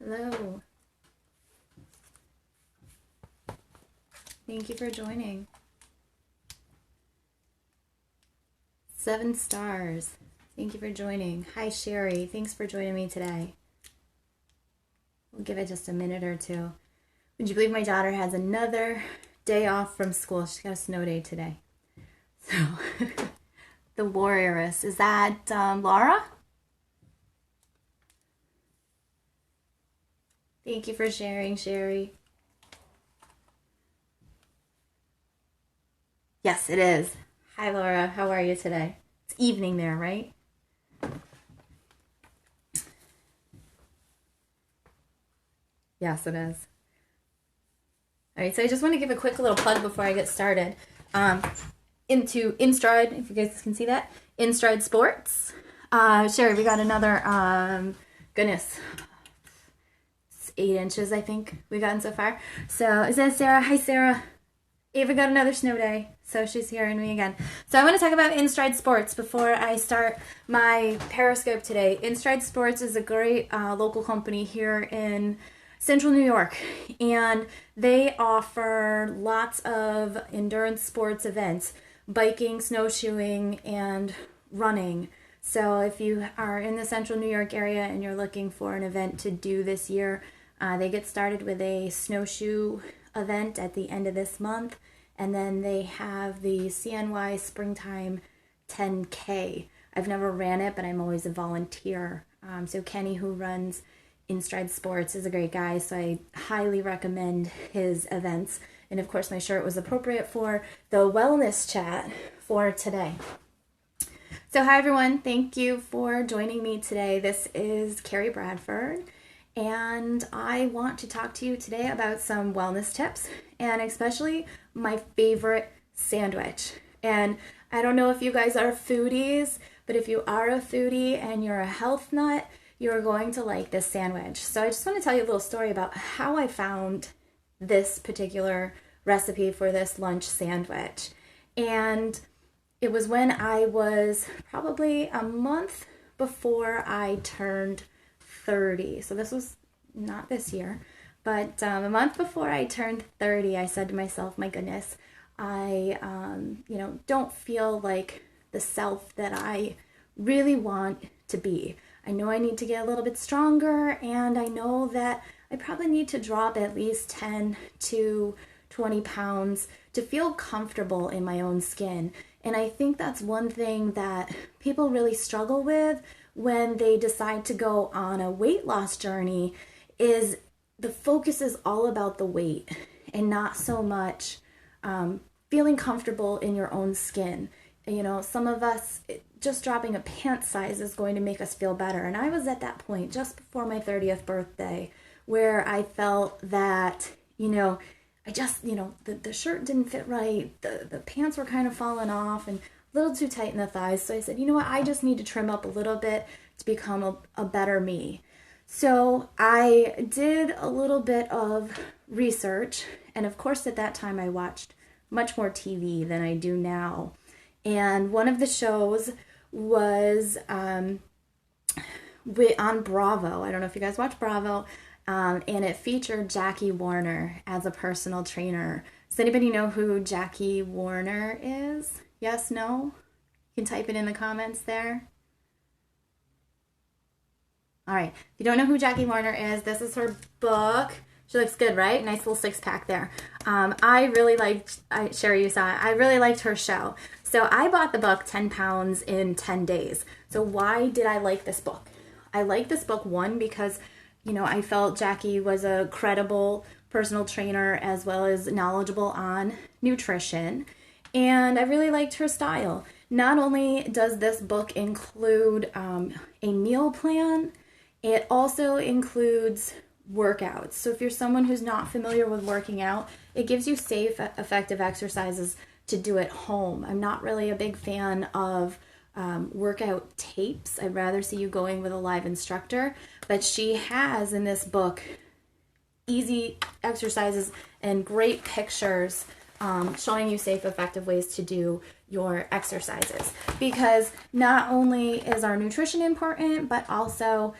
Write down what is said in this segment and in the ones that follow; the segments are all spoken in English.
Hello. Thank you for joining. 7 stars. Thank you for joining. Hi, Sherry. Thanks for joining me today. We'll give it just a minute or two. Would you believe my daughter has another day off from school? She's got a snow day today. So, the Warrioress. Is that Laura? Thank you for sharing, Sherry. Yes, it is. Hi, Laura. How are you today? It's evening there, right? Yes, it is. All right, so I just want to give a quick little plug before I get started. Into InStride, if you guys can see that, InStride Sports. Sherry, we got another, goodness, 8 inches, I think we've gotten so far. So is that Sarah? Hi, Sarah. Ava got another snow day, so she's hearing me again. So I want to talk about InStride Sports before I start my Periscope today. InStride Sports is a great local company here in Central New York, and they offer lots of endurance sports events, biking, snowshoeing, and running. So if you are in the Central New York area and you're looking for an event to do this year, they get started with a snowshoe event at the end of this month, and then they have the CNY Springtime 10K. I've never ran it, but I'm always a volunteer. So Kenny, who runs InStride Sports, is a great guy, so I highly recommend his events. And of course, my shirt was appropriate for the wellness chat for today. So hi everyone, thank you for joining me today. This is Carrie Bradford, and I want to talk to you today about some wellness tips, and especially my favorite sandwich. And I don't know if you guys are foodies, but if you are a foodie and you're a health nut, you're going to like this sandwich. So I just want to tell you a little story about how I found this particular recipe for this lunch sandwich. And it was when I was probably a month before I turned 30. So this was not this year, but a month before I turned 30, I said to myself, my goodness, I don't feel like the self that I really want to be. I know I need to get a little bit stronger, and I know that I probably need to drop at least 10 to 20 pounds to feel comfortable in my own skin. And I think that's one thing that people really struggle with when they decide to go on a weight loss journey, is the focus is all about the weight and not so much feeling comfortable in your own skin. You know, some of us, just dropping a pant size is going to make us feel better. And I was at that point just before my 30th birthday where I felt that, I just, the shirt didn't fit right. The pants were kind of falling off and a little too tight in the thighs. So I said, you know what, I just need to trim up a little bit to become a better me. So I did a little bit of research. And of course, at that time, I watched much more TV than I do now. And one of the shows was on Bravo. I don't know if you guys watch Bravo. And it featured Jackie Warner as a personal trainer. Does anybody know who Jackie Warner is? Yes, no? You can type it in the comments there. All right. If you don't know who Jackie Warner is, this is her book. She looks good, right? Nice little 6-pack there. I really liked, Sherry, you saw it. I really liked her show. So I bought the book 10 pounds in 10 days. So why did I like this book? I like this book, one, because, I felt Jackie was a credible personal trainer as well as knowledgeable on nutrition. And I really liked her style. Not only does this book include a meal plan, it also includes workouts. So if you're someone who's not familiar with working out, it gives you safe, effective exercises to do at home. I'm not really a big fan of workout tapes. I'd rather see you going with a live instructor, but she has in this book easy exercises and great pictures showing you safe, effective ways to do your exercises. Because not only is our nutrition important, but also,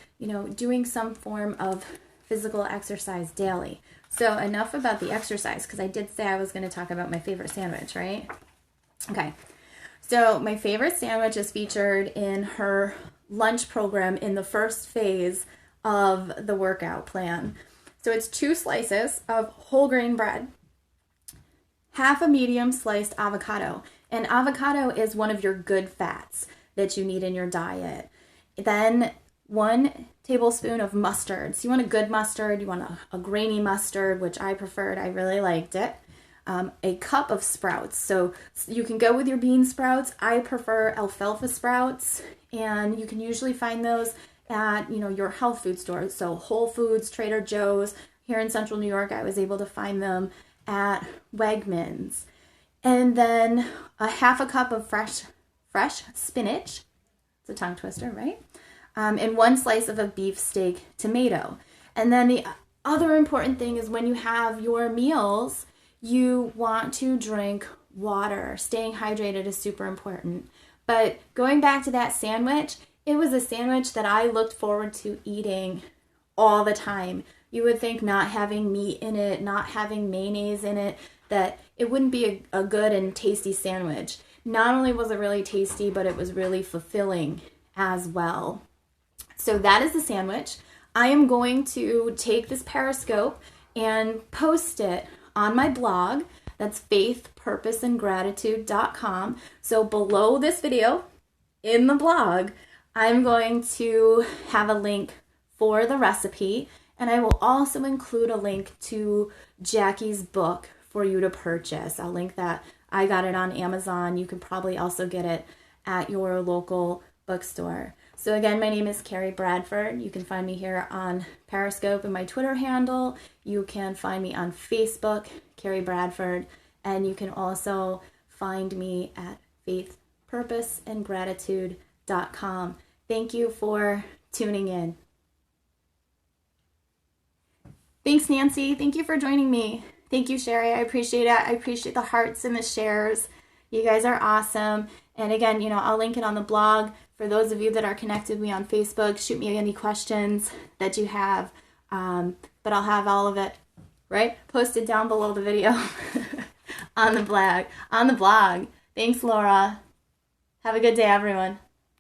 doing some form of physical exercise daily. So enough about the exercise, because I did say I was going to talk about my favorite sandwich, right? Okay. So my favorite sandwich is featured in her lunch program in the first phase of the workout plan. So it's 2 slices of whole grain bread, half a medium sliced avocado. And avocado is one of your good fats that you need in your diet. Then 1 tablespoon of mustard. So you want a good mustard, you want a grainy mustard, which I preferred. I really liked it. A cup of sprouts. So you can go with your bean sprouts. I prefer alfalfa sprouts, and you can usually find those at, your health food stores. So Whole Foods, Trader Joe's. Here in Central New York, I was able to find them at Wegmans. And then a half a cup of fresh spinach. It's a tongue twister, right? And 1 slice of a beef steak tomato. And then the other important thing is when you have your meals, you want to drink water. Staying hydrated is super important. But going back to that sandwich, it was a sandwich that I looked forward to eating all the time. You would think not having meat in it, not having mayonnaise in it, that it wouldn't be a good and tasty sandwich. Not only was it really tasty, but it was really fulfilling as well. So that is the sandwich. I am going to take this Periscope and post it on my blog. That's faithpurposeandgratitude.com. So below this video in the blog, I'm going to have a link for the recipe, and I will also include a link to Jackie's book for you to purchase. I'll link that. I got it on Amazon. You can probably also get it at your local bookstore. So again, my name is Carrie Bradford. You can find me here on Periscope and my Twitter handle. You can find me on Facebook, Carrie Bradford, and you can also find me at faithpurposeandgratitude.com. Thank you for tuning in. Thanks, Nancy. Thank you for joining me. Thank you, Sherry. I appreciate it. I appreciate the hearts and the shares. You guys are awesome. And again, I'll link it on the blog. For those of you that are connected with me on Facebook, shoot me any questions that you have. But I'll have all of it, right, posted down below the video on the blog. Thanks, Laura. Have a good day, everyone.